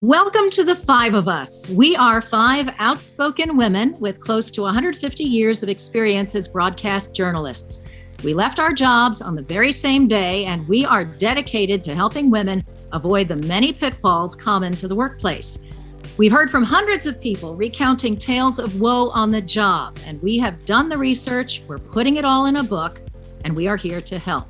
Welcome to the Five of Us. We are five outspoken women with close to 150 years of experience as broadcast journalists. We left our jobs on the very same day, and we are dedicated to helping women avoid the many pitfalls common to the workplace. We've heard from hundreds of people recounting tales of woe on the job, and we have done the research, we're putting it all in a book, and we are here to help.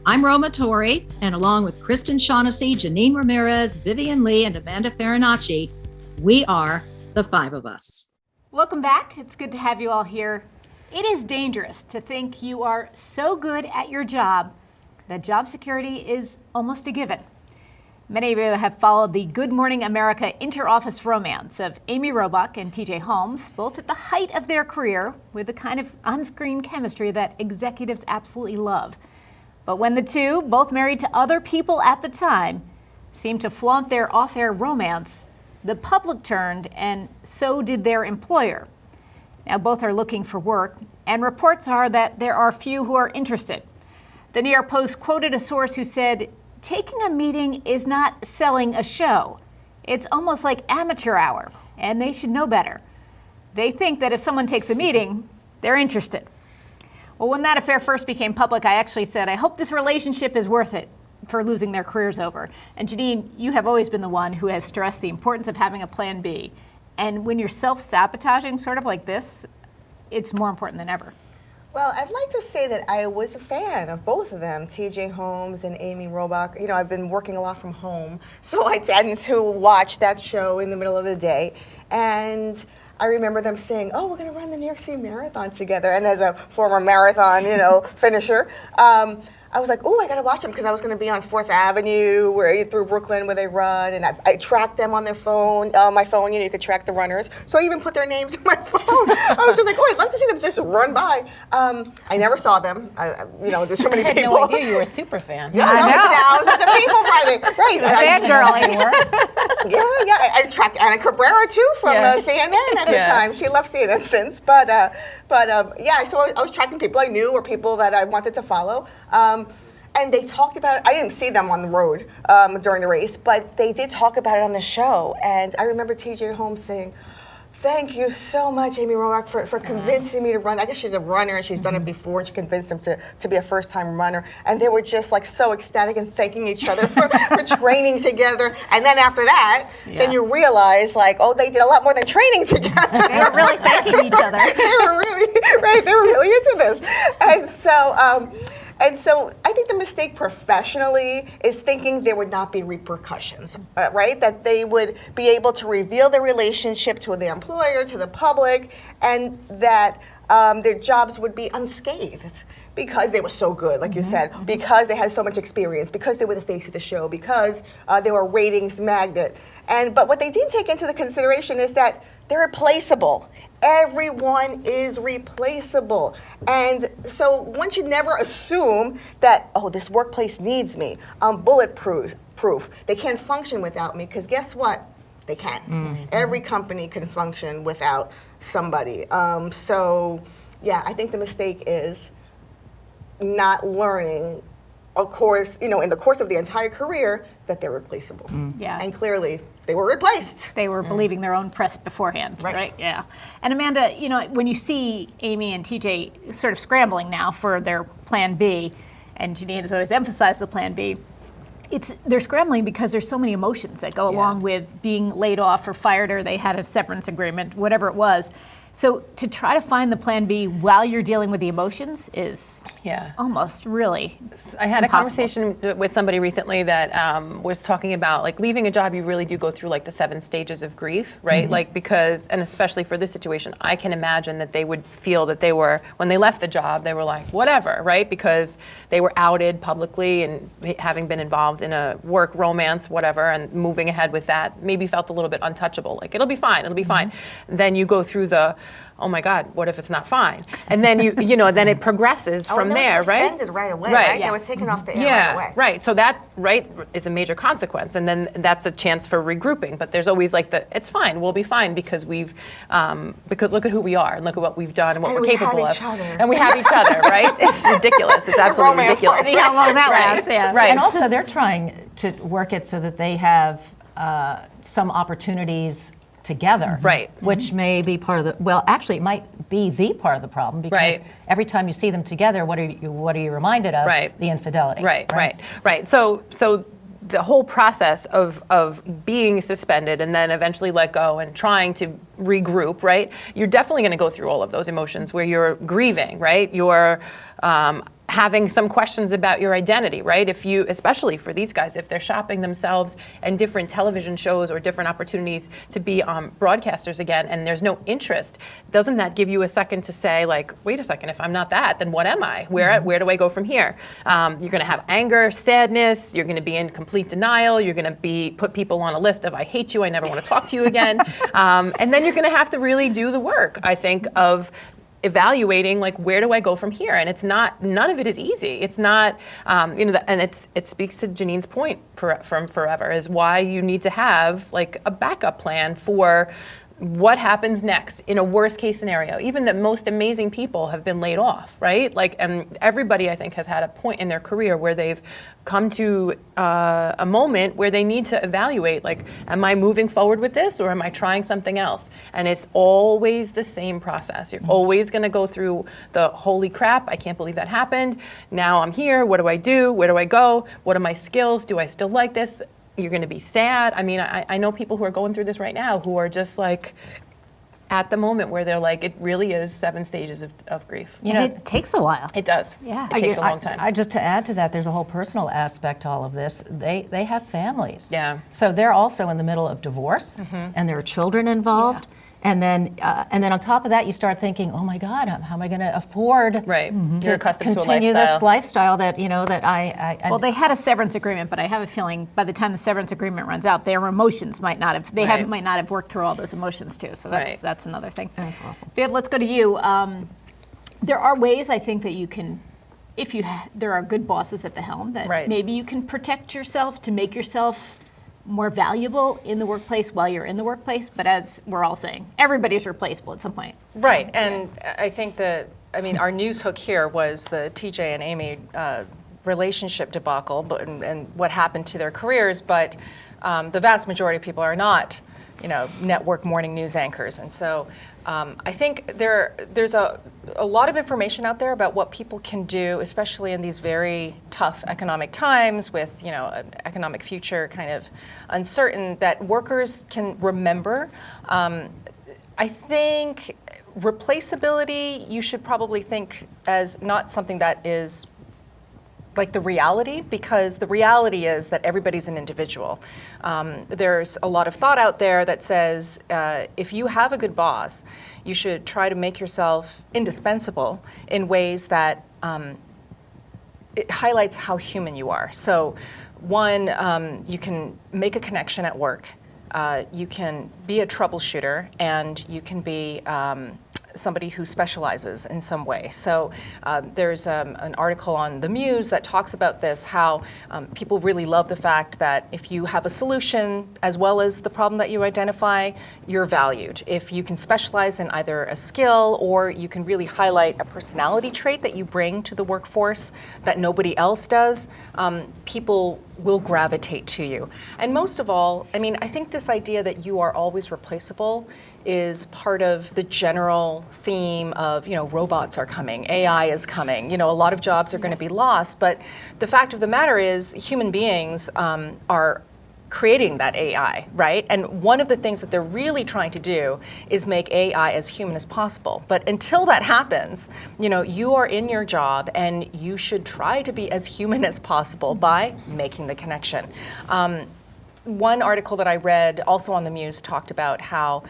I'm Roma Torrey, and along with Kristen Shaughnessy, Janine Ramirez, Vivian Lee, and Amanda Farinacci, we are the Five of Us. Welcome back. It's good to have you all here. It is dangerous to think you are so good at your job that job security is almost a given. Many of you have followed the Good Morning America inter-office romance of Amy Robach and TJ Holmes, both at the height of their career, with the kind of on-screen chemistry that executives absolutely love. But when the two, both married to other people at the time, seemed to flaunt their off-air romance, the public turned, and so did their employer. Now both are looking for work, and reports are that there are few who are interested. The New York Post quoted a source who said, "Taking a meeting is not selling a show. It's almost like amateur hour, and they should know better. They think that if someone takes a meeting, they're interested." Well, when that affair first became public, I actually said, I hope this relationship is worth it for losing their careers over. And Janine, you have always been the one who has stressed the importance of having a plan B. And when you're self-sabotaging, sort of like this, it's more important than ever. Well, I'd like to say that I was a fan of both of them, TJ Holmes and Amy Robach. You know, I've been working a lot from home, so I tend to watch that show in the middle of the day. And I remember them saying, "Oh, we're going to run the New York City Marathon together." And as a former marathon, finisher, I was like, "Oh, I got to watch them," because I was going to be on 4th Avenue, through Brooklyn, where they run, and I tracked them on their phone, my phone. You could track the runners, so I even put their names in my phone. I was just like, "Oh, I'd love to see them just run by." I never saw them. There's so many people. I had no idea you were a super fan. Yeah, I know. Thousands of people running. Right, Fangirling. Yeah. I tracked Anna Cabrera too from CNN at the time. She left CNN since, so I was tracking people I knew or people that I wanted to follow. And they talked about it. I didn't see them on the road during the race, but they did talk about it on the show. And I remember TJ Holmes saying, "Thank you so much, Amy Robach, for convincing me to run." I guess she's a runner and she's done it before, and she convinced them to be a first-time runner. And they were just like so ecstatic and thanking each other for training together. And then after that, then you realize they did a lot more than training together. They were really thanking each other. They were really into this. And so I think the mistake professionally is thinking there would not be repercussions, right? That they would be able to reveal their relationship to their employer, to the public, and that their jobs would be unscathed because they were so good, like you said, because they had so much experience, because they were the face of the show, because they were a ratings magnet. But what they didn't take into the consideration is that they're replaceable. Everyone is replaceable. And so one should never assume that, oh, this workplace needs me. Bulletproof. They can't function without me, because guess what? They can. Mm-hmm. Every company can function without somebody. I think the mistake is not learning, of course, in the course of the entire career, that they're replaceable. Mm. Yeah. And clearly, they were replaced. They were believing their own press beforehand, right? Yeah. And Amanda, when you see Amy and TJ sort of scrambling now for their plan B, and Janine has always emphasized the plan B, they're scrambling because there's so many emotions that go along with being laid off or fired, or they had a severance agreement, whatever it was. So to try to find the plan B while you're dealing with the emotions is almost really I had impossible. A conversation with somebody recently that was talking about leaving a job. You really do go through the 7 stages of grief, right? Mm-hmm. Because, and especially for this situation, I can imagine that they would feel that they were, when they left the job, they were like, whatever, right? Because they were outed publicly and having been involved in a work romance, whatever, and moving ahead with that, maybe felt a little bit untouchable. It'll be fine. Then you go through the, oh my God, what if it's not fine? And then then it progresses from there, right? Suspended right away, right? They were taken off the air right away. Right. So that is a major consequence, and then that's a chance for regrouping. But there's always it's fine, we'll be fine because because look at who we are and look at what we've done and what we're capable of, and we have each other, right? It's ridiculous. It's absolutely ridiculous. See how long that lasts. Yeah. Right. And also, they're trying to work it so that they have some opportunities together, Right. which may be part of the, well, actually it might be the part of the problem, because Right. every time you see them together, what are you reminded of? Right. The infidelity. Right. So the whole process of being suspended and then eventually let go and trying to regroup, right? You're definitely going to go through all of those emotions where you're grieving, right? You're having some questions about your identity, right? If you, especially for these guys, if they're shopping themselves and different television shows or different opportunities to be broadcasters again, and there's no interest, doesn't that give you a second to say, like, wait a second, if I'm not that, then what am I? Where do I go from here? You're going to have anger, sadness. You're going to be in complete denial. You're going to put people on a list of I hate you, I never want to talk to you again, and then you're going to have to really do the work, I think, of evaluating, like, where do I go from here? And it's not, none of it is easy. It's not, and it speaks to Janine's point from forever, is why you need to have like a backup plan for what happens next in a worst case scenario. Even the most amazing people have been laid off, right? Like, and everybody, I think, has had a point in their career where they've come to a moment where they need to evaluate, like, am I moving forward with this, or am I trying something else? And it's always the same process. You're always going to go through the holy crap, I can't believe that happened. Now I'm here. What do I do? Where do I go? What are my skills? Do I still like this? You're going to be sad. I mean, I know people who are going through this right now who are just like at the moment where they're like, it really is 7 stages of grief. You know, it takes a while. It does. Yeah. It takes a long time. I just, to add to that, there's a whole personal aspect to all of this. They have families. Yeah. So they're also in the middle of divorce, and there are children involved. And then on top of that, you start thinking, oh my God, how am I going to afford Right. You're accustomed to a continue lifestyle. this lifestyle that, that I Well, they had a severance agreement, but I have a feeling by the time the severance agreement runs out, their emotions might not have, might not have worked through all those emotions too. So that's another thing. That's awful. Viv, let's go to you. There are ways, I think, that you can, if there are good bosses at the helm, that maybe you can protect yourself to make yourself more valuable in the workplace while you're in the workplace. But as we're all saying, everybody's replaceable at some point. Right, and I think that, our news hook here was the TJ and Amy relationship debacle, and what happened to their careers, but the vast majority of people are not, network morning news anchors. And so I think there's a lot of information out there about what people can do, especially in these very tough economic times with, an economic future kind of uncertain, that workers can remember. I think replaceability, you should probably think as not something that is like the reality, because the reality is that everybody's an individual. There's a lot of thought out there that says if you have a good boss, you should try to make yourself indispensable in ways that it highlights how human you are. So one, you can make a connection at work. You can be a troubleshooter, and you can be somebody who specializes in some way. So there's an article on The Muse that talks about this, how people really love the fact that if you have a solution as well as the problem that you identify, you're valued. If you can specialize in either a skill, or you can really highlight a personality trait that you bring to the workforce that nobody else does, people will gravitate to you. And most of all, I think this idea that you are always replaceable is part of the general theme of, robots are coming, AI is coming, a lot of jobs are going to be lost. But the fact of the matter is, human beings are creating that AI, right? And one of the things that they're really trying to do is make AI as human as possible. But until that happens, you are in your job, and you should try to be as human as possible by making the connection. One article that I read, also on the Muse, talked about how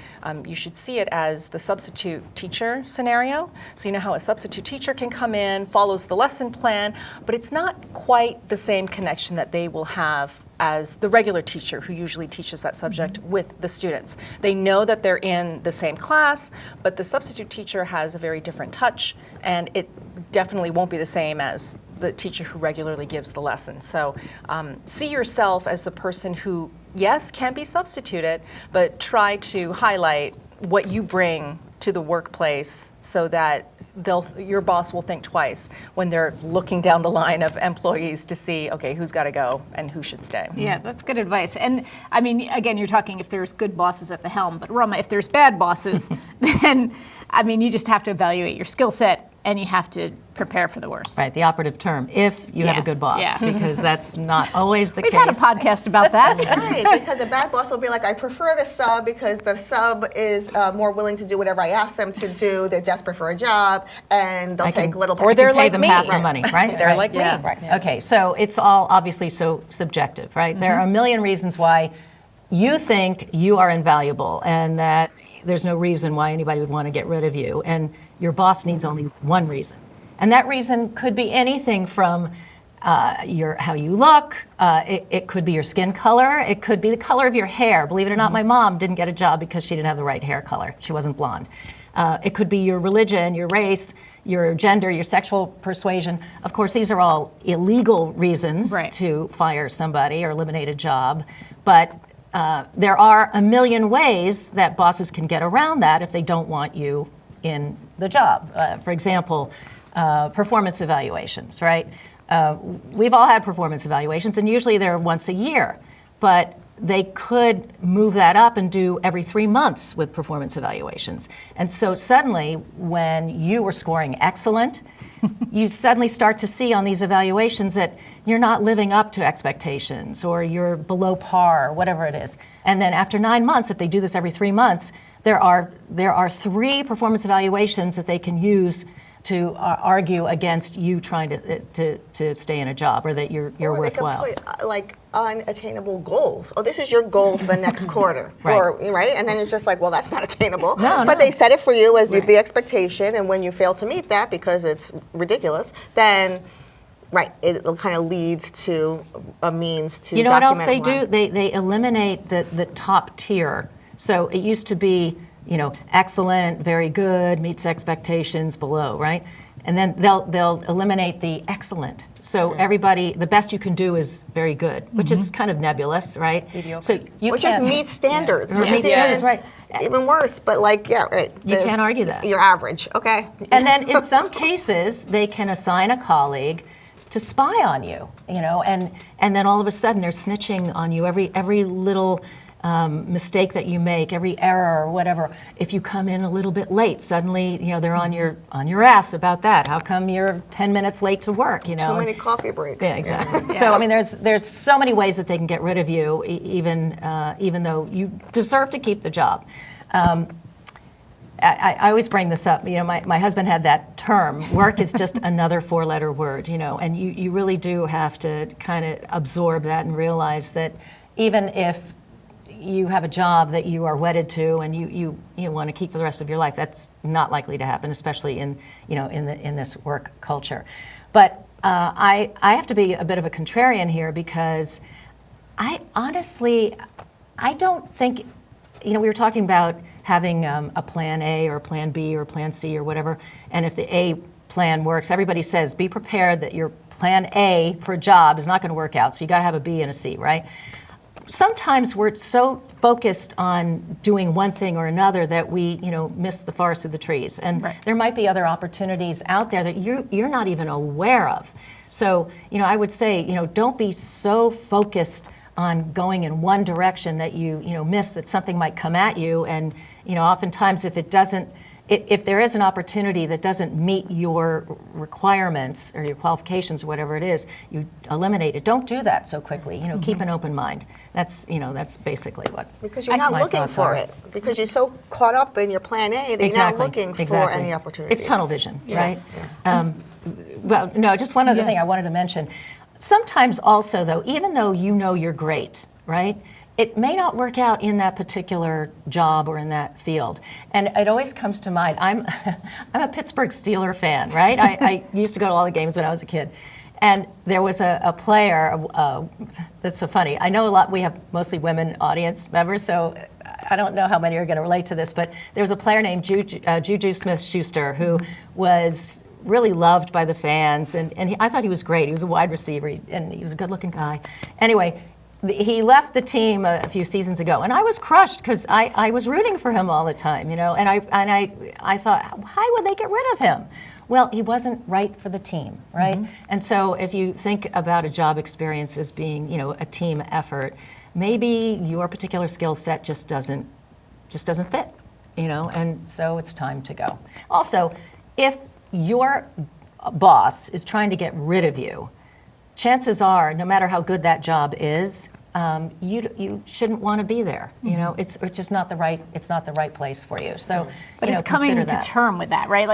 you should see it as the substitute teacher scenario. So you know how a substitute teacher can come in, follows the lesson plan, but it's not quite the same connection that they will have as the regular teacher who usually teaches that subject with the students. They know that they're in the same class, but the substitute teacher has a very different touch, and it definitely won't be the same as the teacher who regularly gives the lesson. So see yourself as the person who, yes, can be substituted, but try to highlight what you bring to the workplace so that your boss will think twice when they're looking down the line of employees to see, okay, who's got to go and who should stay. Yeah, that's good advice. And I mean, again, you're talking if there's good bosses at the helm, but Roma, if there's bad bosses, then I mean, you just have to evaluate your skill set and you have to prepare for the worst. Right, the operative term, if you have Yeah, a good boss, yeah. because that's not always the We've case. had a podcast about that. Right, because a bad boss will be like, I prefer the sub because the sub is more willing to do whatever I ask them to do. They're desperate for a job, and they'll take little. or they're pay like them me. half the money, right? They're Right. like me. Right. Okay, so it's all obviously so subjective, right? There are a million reasons why you think you are invaluable and that there's no reason why anybody would want to get rid of you. And your boss needs only one reason. And that reason could be anything from how you look, it could be your skin color, it could be the color of your hair. Believe it or not, my mom didn't get a job because she didn't have the right hair color. She wasn't blonde. It could be your religion, your race, your gender, your sexual persuasion. Of course, these are all illegal reasons Right. to fire somebody or eliminate a job. But there are a million ways that bosses can get around that if they don't want you in the job. For example, performance evaluations, right? We've all had performance evaluations, and usually they're once a year. But they could move that up and do every 3 months with performance evaluations. And so suddenly, when you were scoring excellent, you suddenly start to see on these evaluations that you're not living up to expectations or you're below par, whatever it is. And then after 9 months, if they do this every 3 months, there are 3 performance evaluations that they can use to argue against you trying to stay in a job or that you're Or worthwhile. they could put like unattainable goals. Oh, this is your goal for the next quarter, Right. or right, and then it's just like, well, that's not attainable. No, but no. they set it for you as Right. the expectation, and when you fail to meet that because it's ridiculous, then right, it kind of leads to a means to. You know what else they document do? why. They eliminate the top tier. So it used to be, excellent, very good, meets expectations, below, right? And then they'll eliminate the excellent. So everybody, the best you can do is very good, which is kind of nebulous, right? Mediocre. So you Which just can't- meets standards. Or Which meets is standards, right. Even worse, but like, yeah, right. You can't argue that. You're average, okay? And then in some cases, they can assign a colleague to spy on you, and then all of a sudden they're snitching on you every little mistake that you make, every error or whatever. If you come in a little bit late, suddenly they're on your ass about that. How come you're 10 minutes late to work? Too many coffee breaks. Yeah, exactly. So I mean, there's so many ways that they can get rid of you, even though you deserve to keep the job. I always bring this up. My husband had that term. Work is just another 4-letter word. And you really do have to kind of absorb that and realize that even if you have a job that you are wedded to and you want to keep for the rest of your life, that's not likely to happen, especially in this work culture. But I have to be a bit of a contrarian here because I honestly don't think, we were talking about having a plan A or plan B or plan C or whatever, and if the A plan works, everybody says be prepared that your plan A for a job is not going to work out, so you got to have a B and a C, right? Sometimes we're so focused on doing one thing or another that we, miss the forest through the trees. And Right. there might be other opportunities out there that you're not even aware of. So, I would say, don't be so focused on going in one direction that you miss that something might come at you. And, oftentimes if there is an opportunity that doesn't meet your requirements or your qualifications or whatever it is, you eliminate it. Don't do that so quickly. Keep an open mind. That's basically what. Because you're not my looking thoughts for are. it. Because you're so caught up in your plan A that you're not looking for any opportunities. It's tunnel vision, Yes. right? Well, no, just one other thing I wanted to mention. Sometimes also, though, even though you're great, right? It may not work out in that particular job or in that field. And it always comes to mind, I'm a Pittsburgh Steelers fan, right? I used to go to all the games when I was a kid. And there was a player, that's so funny. I know we have mostly women audience members, so I don't know how many are going to relate to this, but there was a player named Juju Smith-Schuster who was really loved by the fans, and I thought he was great. He was a wide receiver, and he was a good-looking guy. Anyway, he left the team a few seasons ago, and I was crushed because I was rooting for him all the time, and I thought, why would they get rid of him? Well, he wasn't right for the team, right? And so if you think about a job experience as being, a team effort, maybe your particular skill set just doesn't fit, and so it's time to go. Also, if your boss is trying to get rid of you, chances are, no matter how good that job is, you shouldn't want to be there. It's just not the right place for you. So, But it's coming consider to that. term with that, right?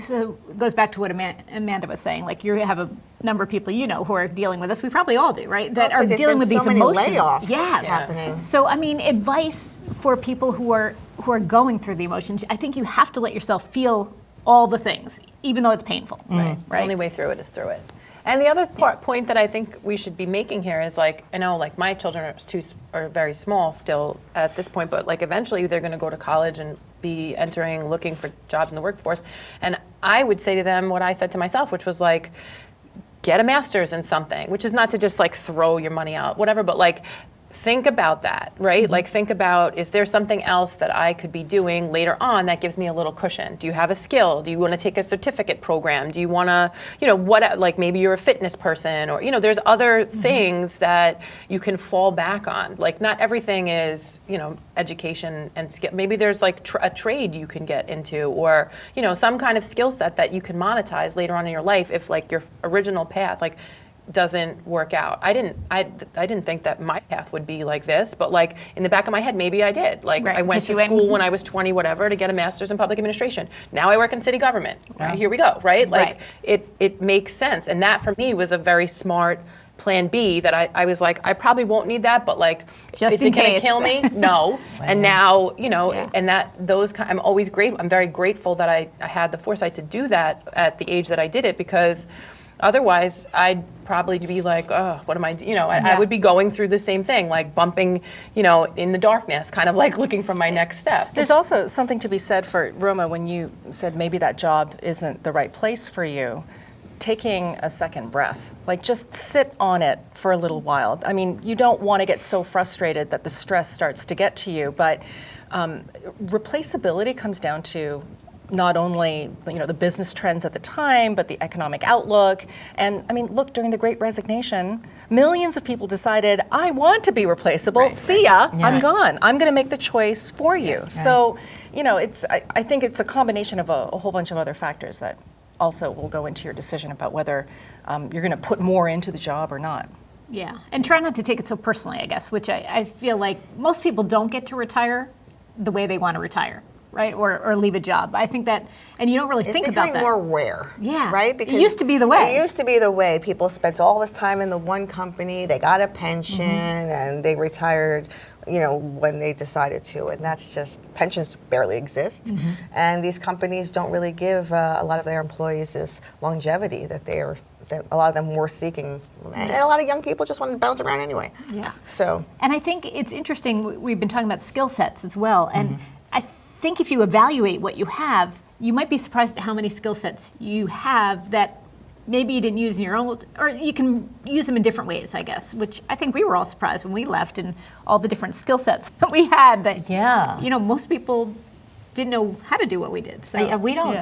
So it goes back to what Amanda was saying. Like, you have a number of people who are dealing with this. We probably all do, right? That are There's dealing been with these so many emotions. layoffs Yes. happening. So advice for people who are going through the emotions. I think you have to let yourself feel all the things, even though it's painful. The Right. only way through it is through it. And the other point that I think we should be making here is, like, I know, like, my children are very small still at this point, but, like, eventually they're going to go to college and be looking for jobs in the workforce. And I would say to them what I said to myself, which was, like, get a master's in something, which is not to just, like, throw your money out, whatever, but, like, think about that, right? Like, think about, is there something else that I could be doing later on that gives me a little cushion? Do you have a skill? Do you want to take a certificate program? Do you want to, like, maybe you're a fitness person, or, there's other things that you can fall back on. Like, not everything is, education and skill. Maybe there's, like, a trade you can get into, or, some kind of skill set that you can monetize later on in your life if, like, your original path, like, doesn't work out. I didn't think that my path would be like this, but, like, in the back of my head, maybe I did. Like, Right, I went 'cause to you went- school when I was 20, whatever, to get a master's in public administration. Now I work in city government. Here we go, right? Like, it makes sense. And that, for me, was a very smart plan B that I was like, I probably won't need that, but, like, Just is in it going to case. kill me? No. And now, Yeah. and I'm always grateful. I'm very grateful that I had the foresight to do that at the age that I did it, because otherwise, I'd probably be like, oh, what am I, I would be going through the same thing, like bumping, in the darkness, kind of like looking for my next step. There's also something to be said for, Roma, when you said maybe that job isn't the right place for you, taking a second breath. Like, just sit on it for a little while. I mean, you don't want to get so frustrated that the stress starts to get to you, but replaceability comes down to not only the business trends at the time, but the economic outlook. And I mean, look, during the Great Resignation, millions of people decided, I want to be replaceable. See ya, I'm gone. I'm going to make the choice for you. So, I think it's a combination of a whole bunch of other factors that also will go into your decision about whether you're going to put more into the job or not. Yeah, and try not to take it so personally, I guess, which I feel like most people don't get to retire the way they want to retire, right? Or leave a job. I think that, and you don't really think about that. It's becoming more rare. Yeah. Right? It used to be the way. It used to be the way. People spent all this time in the one company, they got a pension, and they retired, when they decided to. And that's just, pensions barely exist. And these companies don't really give a lot of their employees this longevity that a lot of them were seeking. And a lot of young people just want to bounce around anyway. Yeah. So. And I think it's interesting, we've been talking about skill sets as well. And I think if you evaluate what you have, you might be surprised at how many skill sets you have that maybe you didn't use in your own, or you can use them in different ways, I guess, which I think we were all surprised when we left and all the different skill sets that we had that, most people didn't know how to do what we did. So we don't.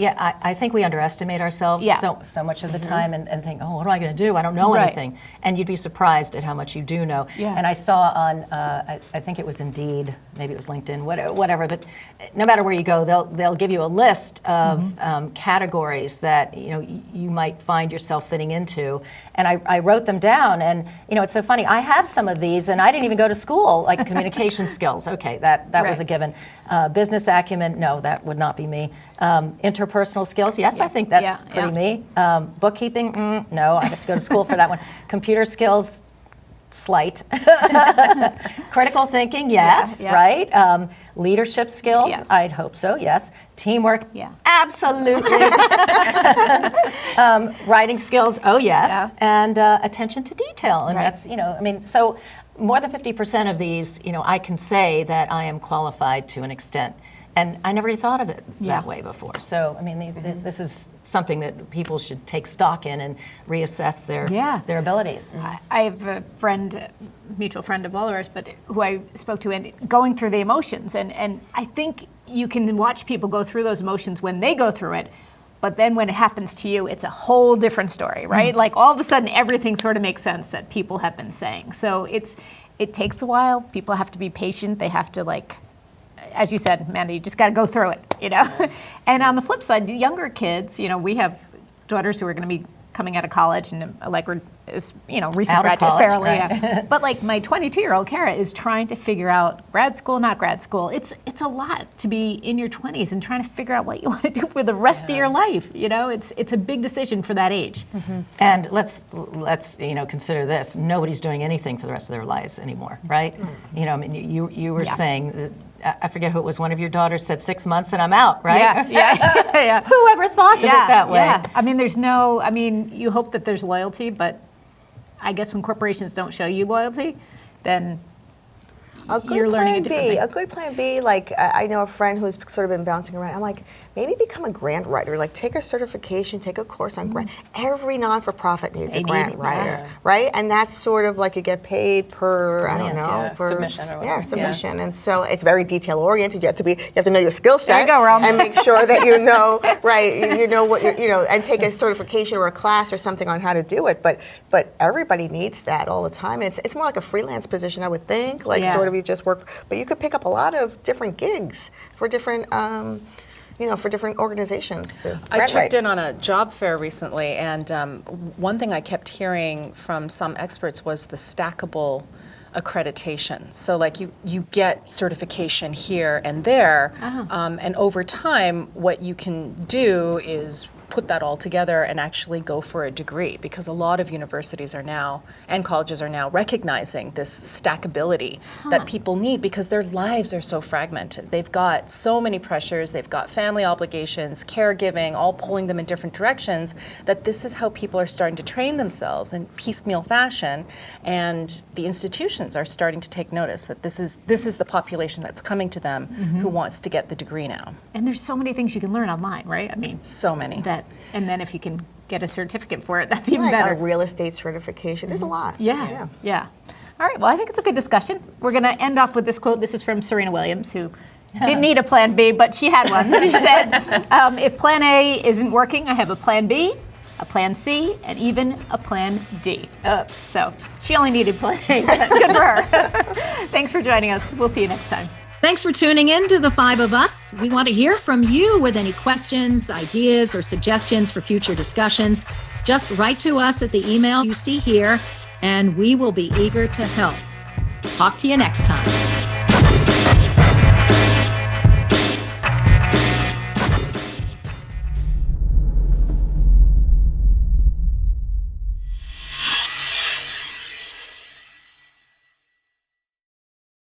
I think we underestimate ourselves so much of the time and think, oh, what am I going to do? I don't know anything. And you'd be surprised at how much you do know. Yeah. And I saw on, I think it was Indeed, maybe it was LinkedIn, whatever. But no matter where you go, they'll give you a list of categories that you might find yourself fitting into. And I wrote them down, and it's so funny. I have some of these, and I didn't even go to school. Like communication skills, okay, that was a given. Business acumen, no, that would not be me. Interpersonal skills, yes, I think that's pretty me. Bookkeeping, no, I have to go to school for that one. Computer skills, slight. Critical thinking, yes, right? Leadership skills, I'd hope so, yes. Teamwork, absolutely. Writing skills, oh yes. And attention to detail, and that's, so more than 50% of these, I can say that I am qualified to an extent And I never thought of it Yeah. that way before. So, I mean, this is something that people should take stock in and reassess their abilities. I have a friend, mutual friend of all of ours, but who I spoke to, and going through the emotions. And I think you can watch people go through those emotions when they go through it. But then when it happens to you, it's a whole different story, right? Like all of a sudden, everything sort of makes sense that people have been saying. So it takes a while. People have to be patient. They have to, like, as you said, Amanda, you just got to go through it, you know? And on the flip side, the younger kids, you know, we have daughters who are going to be coming out of college, and Allegra is, you know, recent Out of graduate, college, fairly. right. Yeah. But like my 22-year-old Kara is trying to figure out grad school, not grad school. It's a lot to be in your 20s and trying to figure out what you want to do for the rest of your life. You know, it's a big decision for that age. And let's consider this: nobody's doing anything for the rest of their lives anymore, right? You know, I mean, you were saying that, I forget who it was. One of your daughters said 6 months and I'm out, right? Yeah. Whoever thought of it that way? Yeah. I mean, you hope that there's loyalty, but I guess when corporations don't show you loyalty, then you're learning a different thing. A good plan B, like I know a friend who's sort of been bouncing around. I'm like, maybe become a grant writer. Like take a certification, take a course on grant. Every non-for-profit needs a grant writer, right? And that's sort of like you get paid per, I don't know, per submission or whatever. Yeah, submission. And so it's very detail oriented. You have to know your skill set. There you go, Rome. And make sure that you know, right? You know what and take a certification or a class or something on how to do it. But everybody needs that all the time. And it's more like a freelance position, I would think. Like sort of you just work, but you could pick up a lot of different gigs for different, for different organizations. I checked in on a job fair recently, and one thing I kept hearing from some experts was the stackable accreditation. So like you get certification here and there, and over time, what you can do is put that all together and actually go for a degree, because a lot of universities are now, and colleges are now, recognizing this stackability that people need because their lives are so fragmented. They've got so many pressures, they've got family obligations, caregiving, all pulling them in different directions, that this is how people are starting to train themselves in piecemeal fashion, and the institutions are starting to take notice that this is the population that's coming to them who wants to get the degree now. And there's so many things you can learn online, right? I mean, So many. and then if you can get a certificate for it, that's even like better. a real estate certification. There's a lot. Yeah. All right, well, I think it's a good discussion. We're going to end off with this quote. This is from Serena Williams, who didn't need a plan B, but she had one. She said, if plan A isn't working, I have a plan B, a plan C, and even a plan D. So she only needed plan A, but good for her. Thanks for joining us. We'll see you next time. Thanks for tuning in to The Five of Us. We want to hear from you with any questions, ideas, or suggestions for future discussions. Just write to us at the email you see here, and we will be eager to help. Talk to you next time.